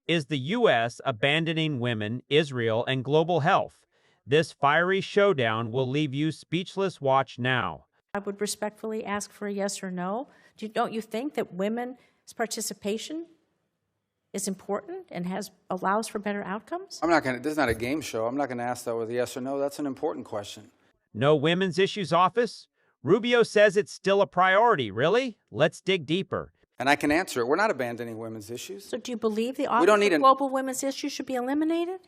Is the U.S. abandoning women, Israel, and global health? This fiery showdown will leave you speechless. Watch now. I would respectfully ask for a yes or no. Don't you think that women's participation is important and allows for better outcomes? This is not a game show. I'm not going to ask that with a yes or no. That's an important question. No Women's Issues Office? Rubio says it's still a priority. Really? Let's dig deeper. And I can answer it. We're not abandoning women's issues. So do you believe the Office of Global Women's Issues should be eliminated?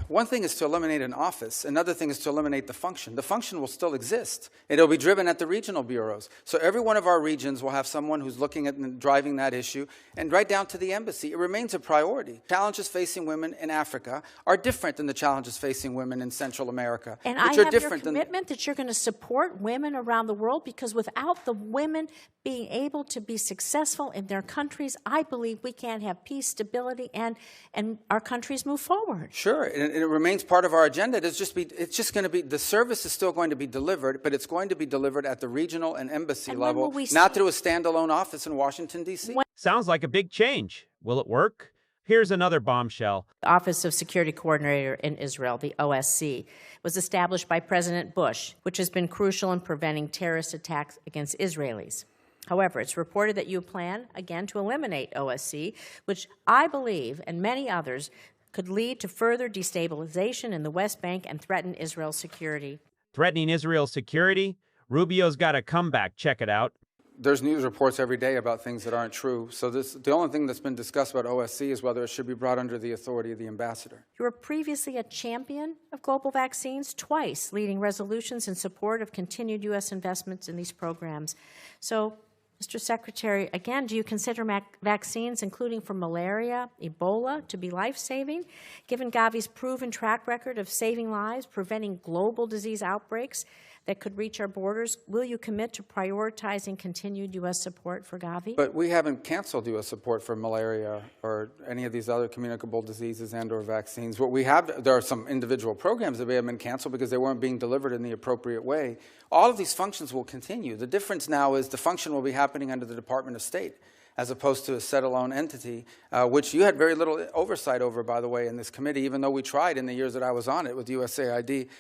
One thing is to eliminate an office. Another thing is to eliminate the function. The function will still exist. It'll be driven at the regional bureaus. So every one of our regions will have someone who's looking at and driving that issue, and right down to the embassy. It remains a priority. Challenges facing women in Africa are different than the challenges facing women in Central America, and I have your commitment that you're going to support women around the world, because without the women being able to be successful in their countries, I believe we can't have peace, stability, and our countries move forward. Sure, and it remains part of our agenda. It's just going to be, the service is still going to be delivered, but it's going to be delivered at the regional and embassy level, not through a standalone office in Washington, D.C. Sounds like a big change. Will it work? Here's another bombshell. The Office of Security Coordinator in Israel, the OSC, was established by President Bush, which has been crucial in preventing terrorist attacks against Israelis. However, it's reported that you plan, again, to eliminate OSC, which I believe, and many others, could lead to further destabilization in the West Bank and threaten Israel's security. Threatening Israel's security? Rubio's got a comeback. Check it out. There's news reports every day about things that aren't true. So the only thing that's been discussed about OSC is whether it should be brought under the authority of the ambassador. You were previously a champion of global vaccines, twice leading resolutions in support of continued U.S. investments in these programs. So, Mr. Secretary, again, do you consider vaccines, including for malaria, Ebola, to be life-saving? Given Gavi's proven track record of saving lives, preventing global disease outbreaks that could reach our borders, will you commit to prioritizing continued U.S. support for Gavi? But we haven't canceled U.S. support for malaria or any of these other communicable diseases and or vaccines. What we have, there are some individual programs that may have been canceled because they weren't being delivered in the appropriate way. All of these functions will continue. The difference now is the function will be happening under the Department of State, as opposed to a set-alone entity, which you had very little oversight over, by the way, in this committee, even though we tried in the years that I was on it with USAID